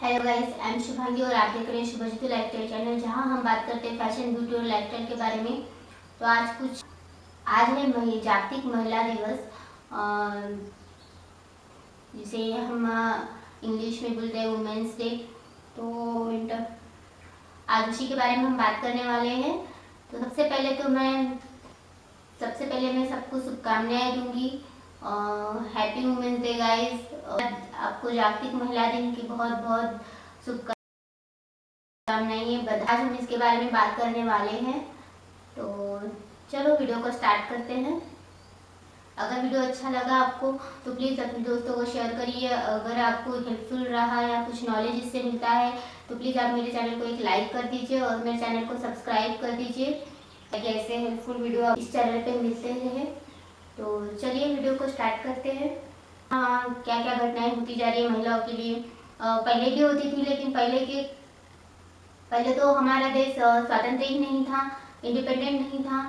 Hello guys, I am Shubhangi और आप देख रहे हैं शुभज्योति लाइफस्टाइल चैनल, जहां हम बात करते हैं फैशन, ब्यूटी और लाइफस्टाइल के बारे में। तो आज है जागतिक महिला दिवस, जिसे हम इंग्लिश में बोलते हैं वुमेन्स डे। तो आज उसी के बारे में हम बात करने वाले हैं। तो सबसे पहले मैं सबको शुभकामनाएं दूंगी। Happy women's day guys. आपको जागतिक महिला दिन की बहुत बहुत शुभकामनाएं। आज हम इसके बारे में बात करने वाले हैं। तो चलो वीडियो को स्टार्ट करते हैं। अगर वीडियो अच्छा लगा आपको तो प्लीज़ अपने दोस्तों को शेयर करिए। अगर आपको हेल्पफुल रहा या कुछ नॉलेज इससे मिलता है तो प्लीज़ आप मेरे चैनल को एक लाइक कर दीजिए और मेरे चैनल को सब्सक्राइब कर दीजिए, ताकि ऐसे हेल्पफुल वीडियो इस चैनल पे मिलते रहे। तो चलिए वीडियो को स्टार्ट करते हैं। हाँ, क्या क्या घटनाएं होती जा रही है महिलाओं के लिए। पहले भी होती थी, लेकिन पहले तो हमारा देश स्वतंत्र ही नहीं था, इंडिपेंडेंट नहीं था,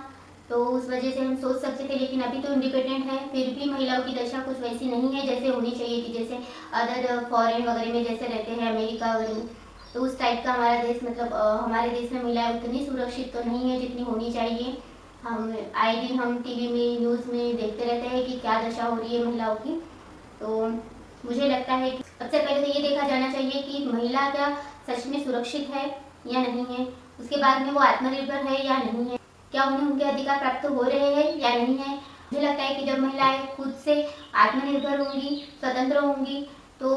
तो उस वजह से हम सोच सकते थे। लेकिन अभी तो इंडिपेंडेंट है, फिर भी महिलाओं की दशा कुछ वैसी नहीं है जैसे होनी चाहिए थी। जैसे अदर फॉरेन वगैरह में जैसे रहते हैं, अमेरिका वगैरह में, तो उस टाइप का हमारा देश, मतलब हमारे देश में महिलाएं उतनी सुरक्षित तो नहीं है जितनी होनी चाहिए। हम आए दिन हम टीवी में, न्यूज़ में देखते रहते हैं कि क्या दशा हो रही है महिलाओं की। तो मुझे लगता है कि सबसे पहले तो ये देखा जाना चाहिए कि महिला क्या सच में सुरक्षित है या नहीं है। उसके बाद में वो आत्मनिर्भर है या नहीं है, क्या उन्हें उनके अधिकार प्राप्त हो रहे हैं या नहीं है। मुझे लगता है कि जब महिलाएं खुद से आत्मनिर्भर होंगी, स्वतंत्र होंगी, तो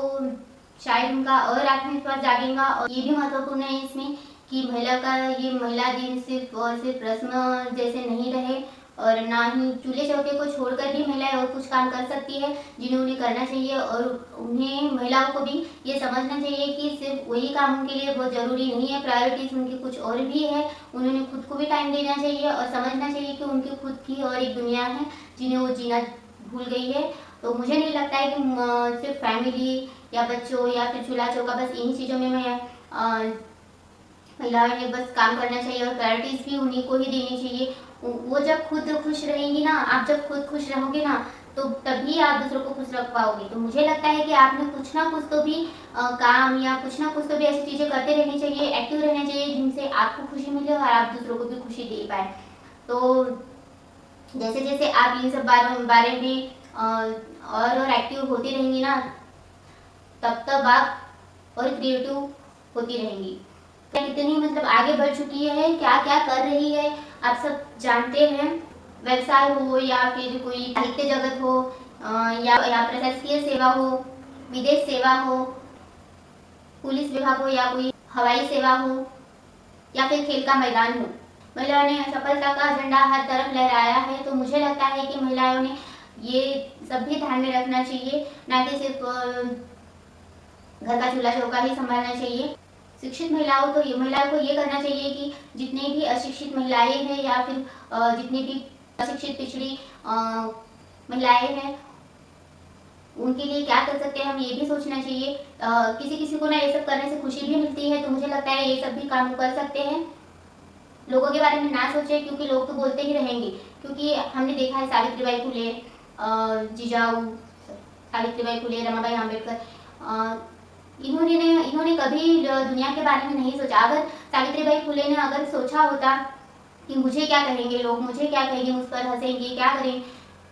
शायद उनका और आत्मविश्वास जागेगा। और ये भी महत्वपूर्ण है इसमें कि महिला दिन सिर्फ और सिर्फ रस्म जैसे नहीं रहे, और ना ही चूल्हे चौके को छोड़कर भी महिलाएं और कुछ काम कर सकती है जिन्हें उन्हें करना चाहिए। और उन्हें महिलाओं को भी ये समझना चाहिए कि सिर्फ वही काम उनके लिए बहुत ज़रूरी नहीं है, प्रायोरिटीज उनकी कुछ और भी है। उन्होंने खुद को भी टाइम देना चाहिए और समझना चाहिए कि उनकी खुद की और एक दुनिया है जिन्हें वो जीना भूल गई है। तो मुझे नहीं लगता है कि सिर्फ फैमिली या बच्चों या फिर चूल्हा चौका, बस इन चीज़ों में महिलाओं ने बस काम करना चाहिए, और प्रायोरिटीज भी उन्हीं को ही देनी चाहिए। वो जब खुद खुश रहेंगी ना, आप जब खुद खुश रहोगे ना, तो तभी आप दूसरों को खुश रख पाओगे। तो मुझे लगता है कि आपने कुछ ना कुछ तो भी काम या कुछ ना कुछ तो भी ऐसी चीज़ें करते रहनी चाहिए, एक्टिव रहना चाहिए, जिनसे आपको खुशी मिले और आप दूसरों को भी खुशी दे पाए। तो जैसे जैसे आप इन सब बारे में और एक्टिव होती रहेंगी ना, तब तब आप और क्रिएटिव होती रहेंगी। कितनी मतलब आगे बढ़ चुकी है, क्या क्या कर रही है, आप सब जानते हैं। व्यवसाय हो या फिर कोई साहित्य जगत हो, या प्रशासकीय सेवा हो, विदेश सेवा हो, पुलिस विभाग हो, या कोई हवाई सेवा हो, या फिर खेल का मैदान हो, महिलाओं ने सफलता का झंडा हर तरफ लहराया है। तो मुझे लगता है कि महिलाओं ने ये सब भी ध्यान में रखना चाहिए, ना कि सिर्फ घर का चूल्हा चौका ही संभालना चाहिए। शिक्षित महिलाओं को ये करना चाहिए कि जितनी भी अशिक्षित महिलाएं हैं या फिर जितनी भी अशिक्षित पिछड़ी महिलाएं हैं, उनके लिए क्या कर सकते हैं हम ये भी सोचना चाहिए। किसी किसी को ना ये सब करने से खुशी भी मिलती है, तो मुझे लगता है ये सब भी काम कर सकते हैं। लोगों के बारे में ना सोचें, क्योंकि लोग तो बोलते ही रहेंगे। क्योंकि हमने देखा है सावित्रीबाई फुले, जिजाऊ सावित्रीबाई फुले, रमाबाई आम्बेडकर, इन्होंने कभी दुनिया के बारे में नहीं सोचा। अगर सावित्रीबाई फुले ने अगर सोचा होता कि मुझे क्या कहेंगे लोग, मुझे क्या कहेंगे, मुझ पर हंसेंगे, क्या करें,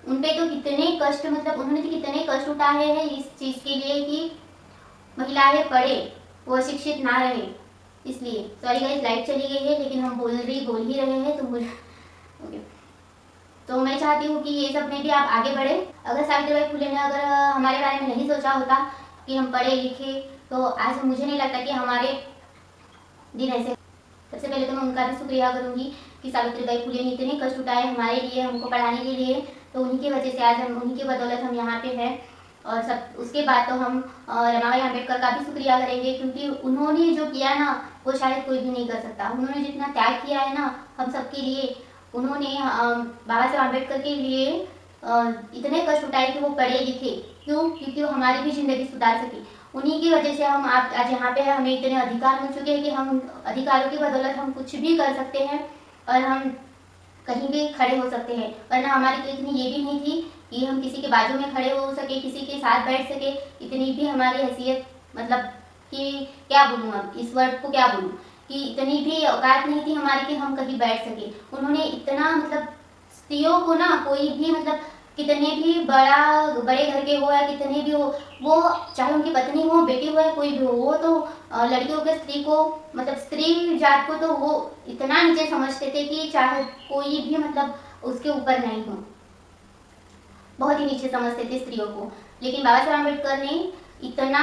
उन पे तो कितने कष्ट, मतलब उन्होंने तो कितने कष्ट उठाए हैं इस चीज़ के लिए कि महिलाएं पढ़े, वो शिक्षित ना रहे। इसलिए सॉरी गाइस, लाइट चली गई है, लेकिन हम बोल ही रहे हैं, तो मुझे ओके। तो मैं चाहती हूँ कि ये सब में भी आप आगे बढ़े। अगर सावित्रीबाई फुले ने अगर हमारे बारे में नहीं सोचा होता कि हम पढ़े लिखे, तो आज मुझे नहीं लगता कि हमारे दिन ऐसे। सबसे पहले तो मैं उनका भी शुक्रिया करूंगी कि सावित्रीबाई फुले ने इतने कष्ट उठाए हमारे लिए, हमको पढ़ाने के लिए। तो उन्हीं की वजह से आज हम, उन्हीं की बदौलत हम यहाँ पे हैं। और सब उसके बाद तो हम रमाबाई आम्बेडकर का भी शुक्रिया करेंगे, क्योंकि उन्होंने जो किया ना, वो शायद कोई भी नहीं कर सकता। उन्होंने जितना त्याग किया है ना हम सबके लिए, उन्होंने बाबा साहब आम्बेडकर के लिए इतने कष्ट उठाए कि वो पढ़े लिखे। क्यों? क्योंकि वो हमारी भी ज़िंदगी सुधार सके। उन्हीं की वजह से हम आज यहाँ पे हैं। हमें इतने अधिकार मिल चुके हैं कि हम अधिकारों की बदौलत हम कुछ भी कर सकते हैं और हम कहीं भी खड़े हो सकते हैं। वरना हमारी तो इतनी ये भी नहीं थी कि हम किसी के बाजू में खड़े हो सके, किसी के साथ बैठ सके। इतनी भी हमारी हैसियत मतलब कि क्या बोलूँ, अब इस वर्ड को क्या बोलूँ, कि इतनी भी औकात नहीं थी हमारी कि हम कहीं बैठ सके। उन्होंने इतना मतलब स्त्रियों को ना, कोई भी मतलब कितने भी बड़े घर के हो या कितने भी हो, वो चाहे उनकी पत्नी हो, बेटी हो या कोई भी हो, वो तो लड़कियों के स्त्री को मतलब स्त्री जात को तो वो इतना नीचे समझते थे कि चाहे कोई भी मतलब उसके ऊपर नहीं हो, बहुत ही नीचे समझते थे स्त्रियों को। लेकिन बाबा साहब अम्बेडकर ने इतना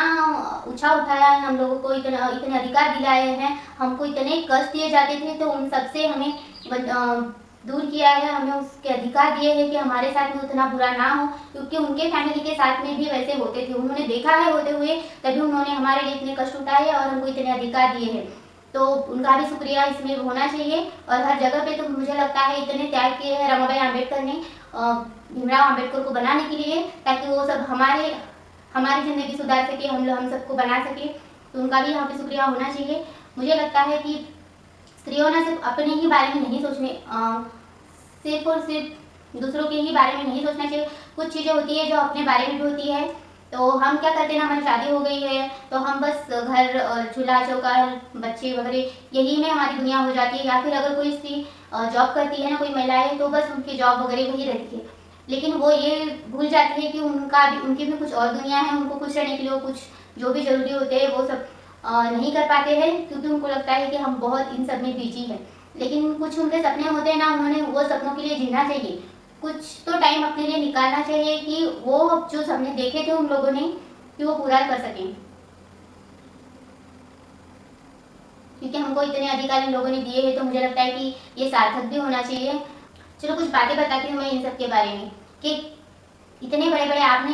ऊंचा उठाया है हम लोगों को, इतने अधिकार दिलाए हैं, हमको इतने कष्ट दिए जाते थे तो उन सबसे हमें दूर किया है, हमें उसके अधिकार दिए हैं कि हमारे साथ में उतना बुरा ना हो, क्योंकि उनके फैमिली के साथ में भी वैसे होते थे, उन्होंने देखा है होते हुए, तभी उन्होंने हमारे लिए इतने कष्ट उठाए और हमको इतने अधिकार दिए हैं। तो उनका भी शुक्रिया इसमें होना चाहिए। और हर जगह पे तो मुझे लगता है इतने त्याग किए हैं रमाबाई अम्बेडकर ने भीमराव अम्बेडकर को बनाने के लिए, ताकि वो सब हमारी ज़िंदगी सुधार सके, हम सबको बना सके। तो उनका भी यहाँ पे शुक्रिया होना चाहिए। मुझे लगता है कि स्त्रियों ने सिर्फ अपने ही बारे में नहीं सोचने, सिर्फ और सिर्फ दूसरों के ही बारे में नहीं सोचना चाहिए। कुछ चीज़ें होती है जो अपने बारे में भी होती है। तो हम क्या करते हैं ना, हमारी शादी हो गई है तो हम बस घर और चूल्हा चौका बच्चे वगैरह यही में हमारी दुनिया हो जाती है। या फिर अगर कोई स्त्री जॉब करती है ना, कोई महिलाएं, तो बस उनकी जॉब वगैरह वही रहती है। लेकिन वो ये भूल जाती है कि उनकी भी कुछ और दुनिया है, उनको खुश रहने के लिए कुछ जो भी जरूरी होते हैं वो सब नहीं कर पाते हैं, क्योंकि उनको लगता है कि हम बहुत इन सब में बिजी हैं। लेकिन कुछ उनके सपने होते हैं ना, उन्होंने वो सपनों के लिए जीना चाहिए, कुछ तो टाइम अपने लिए निकालना चाहिए कि वो जो सपने देखे थे उन लोगों ने, कि वो पूरा कर सकें। क्योंकि हमको इतने अधिकार इन लोगों ने दिए हैं, तो मुझे लगता है कि ये सार्थक भी होना चाहिए। चलो कुछ बातें बताती हूँ मैं इन सब के बारे में, कि इतने बड़े बड़े आपने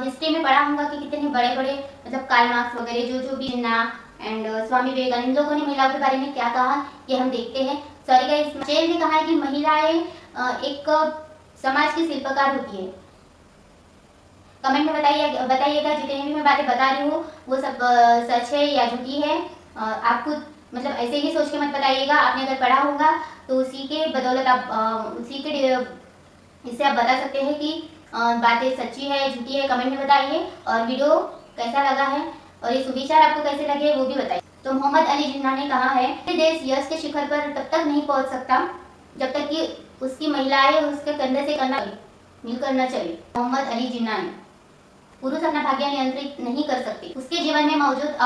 हिस्ट्री में पढ़ा होगा कि कितने बड़े बड़े मतलब कार्ल मार्क्स वगैरह जो भी जिन्ना एंड स्वामी विवेकानंद लोगों ने महिलाओं के बारे में क्या कहा, ये हम देखते हैं। सॉरी गाइस, शेर ने कहा है कि महिलाएं एक समाज की शिल्पकार होती है। कमेंट में बताइएगा जितनी भी मैं बातें बता रही हूँ वो सब सच है या झूठी है। आप खुद मतलब ऐसे ही सोच के मत बताइएगा, आपने अगर पढ़ा होगा तो उसी के बदौलत आप उसी के इससे आप बता सकते हैं कि बातें सच्ची है झूठी है। कमेंट में बताइए। और वीडियो कैसा लगा है और ये सुविचार आपको कैसे लगे वो भी बताइए। तो मोहम्मद अली जिन्ना ने कहा है कि देश यश के शिखर पर तब तक नहीं पहुंच सकता जब तक कि उसकी महिलाएं उसके कंधे से कंधा मिलकर न चले। मोहम्मद अली जिन्ना ने पुरुष अपना भाग्य नियंत्रित नहीं कर सकते, उसके जीवन में मौजूद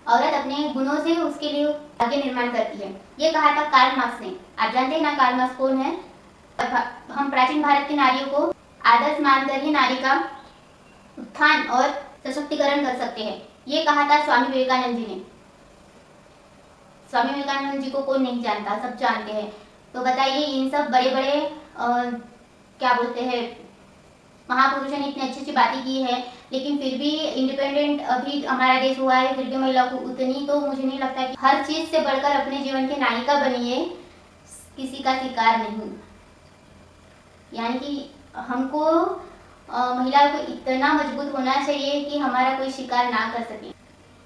औरत अपने गुणों से उसके लिए भाग्य निर्माण करती है। ये कहा था कार्ल मार्क्स ने। आप जानते हैं ना कार्ल मार्क्स कौन है? हम प्राचीन भारत की नारियों को आदर्श मानकर ही नारी का उत्थान और सशक्तिकरण कर सकते हैं, ये कहा था स्वामी विवेकानंद जी ने। स्वामी विवेकानंद जी को कौन नहीं जानता, सब जानते हैं। तो बताइए, इन सब बड़े बड़े क्या बोलते हैं महापुरुषों ने इतनी अच्छी अच्छी बातें की है, लेकिन फिर भी इंडिपेंडेंट अभी हमारा देश हुआ है, फिर भी महिलाओं को उतनी तो मुझे नहीं लगता कि हर चीज से बढ़कर अपने जीवन की नायिका बनिए, किसी का शिकार नहीं। यानी कि हमको महिलाओं को इतना मजबूत होना चाहिए कि हमारा कोई शिकार ना कर सके।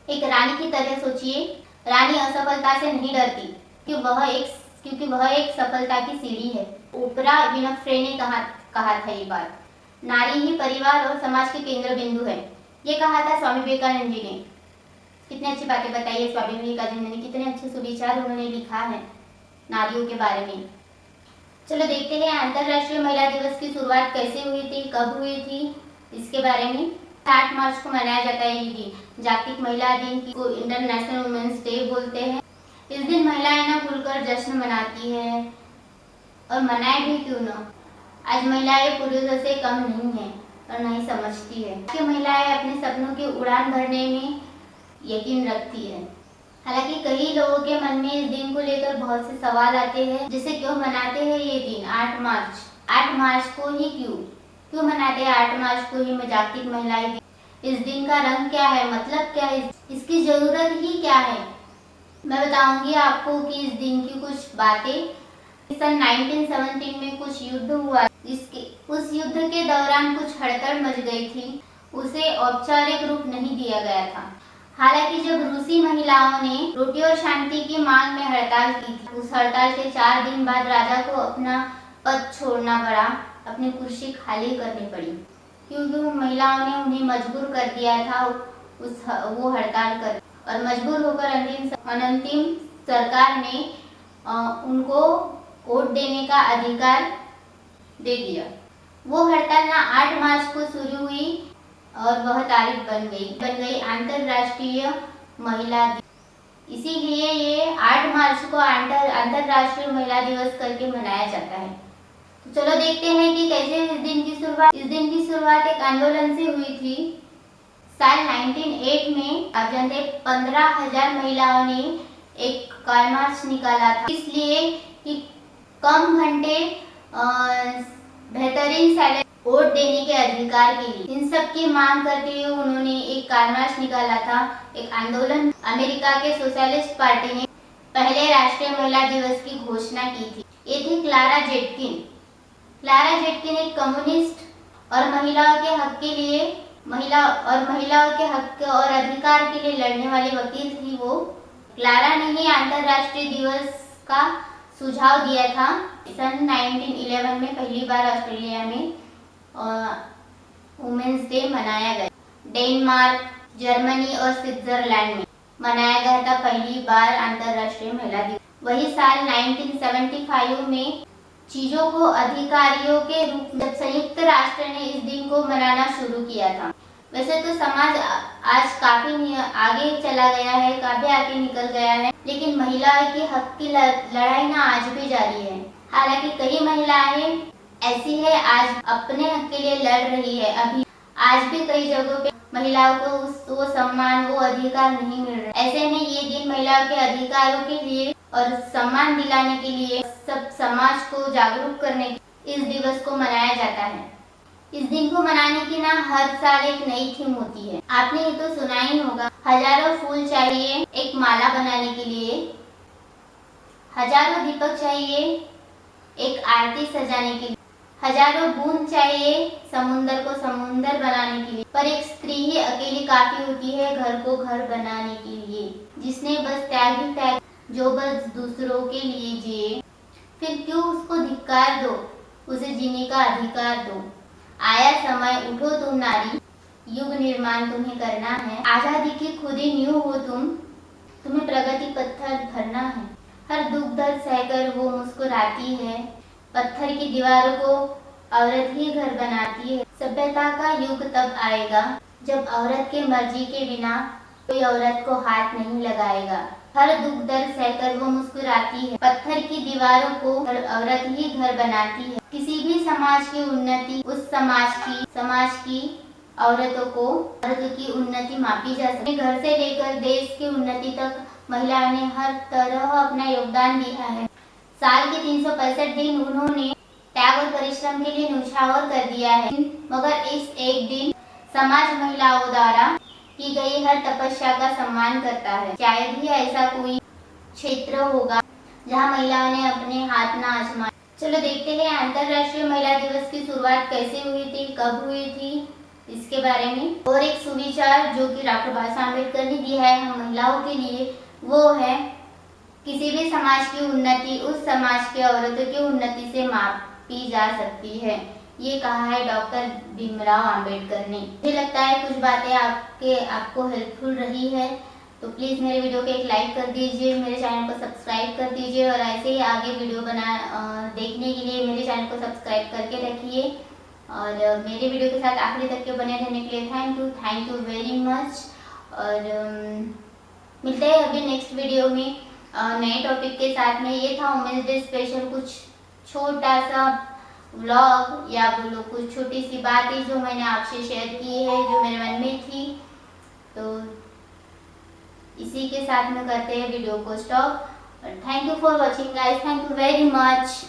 एक रानी की तरह सोचिए, रानी असफलता से नहीं डरती क्योंकि वह एक सफलता की सीढ़ी है। ओपरा विनफ्रे ने कहा था ये बात। नारी ही परिवार और समाज के केंद्र बिंदु है, ये कहा था स्वामी विवेकानंद जी ने। कितनी अच्छी बातें बताई है स्वामी विवेकानंद ने, कितने अच्छे सुविचार उन्होंने लिखा है नारियों के बारे में। चलो देखते हैं अंतरराष्ट्रीय महिला दिवस की शुरुआत कैसे हुई थी, कब हुई थी, इसके बारे में। 8 मार्च को मनाया जाता है ये दिन, जागतिक महिला दिन को इंटरनेशनल वुमेन्स डे बोलते हैं। इस दिन महिलाएं ना खुलकर जश्न मनाती है, और मनाए भी क्यों ना। आज महिलाएं पुरुषों से कम नहीं है और नहीं समझती है कि महिलाएं अपने सपनों की उड़ान भरने में यकीन रखती है। हालांकि कई लोगों के मन में इस दिन को लेकर बहुत से सवाल आते हैं, जैसे क्यों मनाते हैं ये दिन 8 मार्च को ही क्यों मनाते हैं 8 मार्च को ही जागतिक महिलाएं दिन? इस दिन का रंग क्या है, मतलब क्या है, इसकी जरूरत ही क्या है? मैं बताऊंगी आपको कि इस दिन की कुछ बातें। सन 1917 में कुछ युद्ध हुआ, उस युद्ध के दौरान कुछ हड़ताल मच गई थी, उसे औपचारिक रूप नहीं दिया गया था। हालांकि जब रूसी महिलाओं ने रोटी और शांति की मांग में हड़ताल की थी, उस हड़ताल के 4 दिन बाद राजा को अपना पद छोड़ना पड़ा, अपनी कुर्सी खाली करनी पड़ी, क्योंकि महिलाओं ने उन्हें मजबूर कर दिया था वो हड़ताल कर और मजबूर होकर अंतिम सरकार ने उनको वोट देने का अधिकार दे दिया। वो हड़ताल ना 8 मार्च को शुरू हुई और वह तारीख बन गई अंतर्राष्ट्रीय महिला दिवस। इसीलिए ये 8 मार्च को अंतर्राष्ट्रीय महिला दिवस करके मनाया जाता है। तो चलो देखते हैं कि कैसे इस दिन की शुरुआत एक आंदोलन से हुई थी। साल 1908 में आप जानते हैं 15,000 महिलाओं ने एक कार मार्च निकाला था, इसलिए कि कम घंटे बेहतरीन सैलरी वोट देने के अधिकार के लिए। इन सब की मांग करते हुए उन्होंने एक कार मार्च निकाला था, एक आंदोलन। अमेरिका के सोशलिस्ट पार्टी ने पहले राष्ट्रीय महिला दिवस की घोषणा की थी। ये थी क्लारा जेटकिन एक कम्युनिस्ट और महिलाओं के हक और अधिकार के लिए लड़ने वाली वकील थी। वो क्लारा ने ही अंतर्राष्ट्रीय दिवस का सुझाव दिया था। सन 1911 में पहली बार ऑस्ट्रेलिया में वुमेन्स डे मनाया गया। डेनमार्क, जर्मनी और स्विट्जरलैंड में मनाया गया था पहली बार अंतर्राष्ट्रीय महिला दिवस। वही साल 1975 में चीजों को अधिकारियों के रूप में संयुक्त राष्ट्र ने इस दिन को मनाना शुरू किया था। वैसे तो समाज आज काफी आगे चला गया है, काफी आगे निकल गया है, लेकिन महिलाओं के हक की लड़ाई ना आज भी जारी है। हालांकि कई महिलाएं ऐसी है आज अपने हक के लिए लड़ रही है। अभी आज भी कई जगहों पे महिलाओं को वो सम्मान, वो अधिकार नहीं मिल रहा। ऐसे में ये दिन महिलाओं के अधिकारों के लिए और सम्मान दिलाने के लिए, सब समाज को जागरूक करने के इस दिवस को मनाया जाता है। इस दिन को मनाने की ना हर साल एक नई थीम होती है। आपने ये तो सुना ही होगा, हजारों फूल चाहिए एक माला बनाने के लिए, हजारों दीपक चाहिए एक आरती सजाने के लिए, हजारों बूंद चाहिए समुंदर को समुंदर बनाने के लिए, पर एक स्त्री ही अकेली काफी होती है घर को घर बनाने के लिए, जिसने बस त्याग जो बस दूसरों के लिए जिए। फिर क्यों उसको धिक्कार दो, उसे जीने का अधिकार दो। आया समय, उठो तुम नारी, युग निर्माण तुम्हें करना है। आजादी की खुदी न्यू हो तुम्हें प्रगति पत्थर भरना है। हर दुख दर्द सहकर वो मुस्कुराती है, पत्थर की दीवारों को औरत ही घर बनाती है। सभ्यता का युग तब आएगा जब औरत के मर्जी के बिना कोई औरत को हाथ नहीं लगाएगा। हर दुख दर्द सहकर वो मुस्कुराती है, पत्थर की दीवारों को औरत ही घर बनाती है। किसी भी समाज की उन्नति उस समाज की औरतों की उन्नति मापी जा सकती है। घर से लेकर देश की उन्नति तक महिलाओं ने हर तरह अपना योगदान दिया है। साल के 365 दिन उन्होंने त्याग और परिश्रम के लिए न्यौछावर कर दिया है, मगर इस एक दिन समाज महिलाओं द्वारा की गई हर तपस्या का सम्मान करता है। शायद ही ऐसा कोई क्षेत्र होगा जहां महिलाओं ने अपने हाथ न आजमाए। चलो देखते हैं अंतर्राष्ट्रीय महिला दिवस की शुरुआत कैसे हुई थी, कब हुई थी, इसके बारे में। और एक सुविचार जो कि डॉक्टर बाबा साहब अम्बेडकर ने दिया है हम महिलाओं के लिए, वो है किसी भी समाज की उन्नति उस समाज की औरतों की उन्नति से मापी जा सकती है। ये कहा है डॉक्टर भीमराव अंबेडकर ने। मुझे लगता है कुछ बातें आपको हेल्पफुल रही है, तो प्लीज़ मेरे वीडियो को एक लाइक कर दीजिए, मेरे चैनल को सब्सक्राइब कर दीजिए और ऐसे ही आगे वीडियो देखने के लिए मेरे चैनल को सब्सक्राइब करके रखिए। और मेरे वीडियो के साथ आखिरी तक के बने रहने के लिए थैंक यू वेरी मच। और मिलते हैं अभी नेक्स्ट वीडियो में नए टॉपिक के साथ में। ये था वुमेन्स डे स्पेशल, कुछ छोटा सा व्लॉग या बोलो कुछ छोटी सी बातें जो मैंने आपसे शेयर की है, जो मेरे मन में थी। तो इसी के साथ में करते हैं वीडियो को stop. Thank you for watching guys, thank you very much.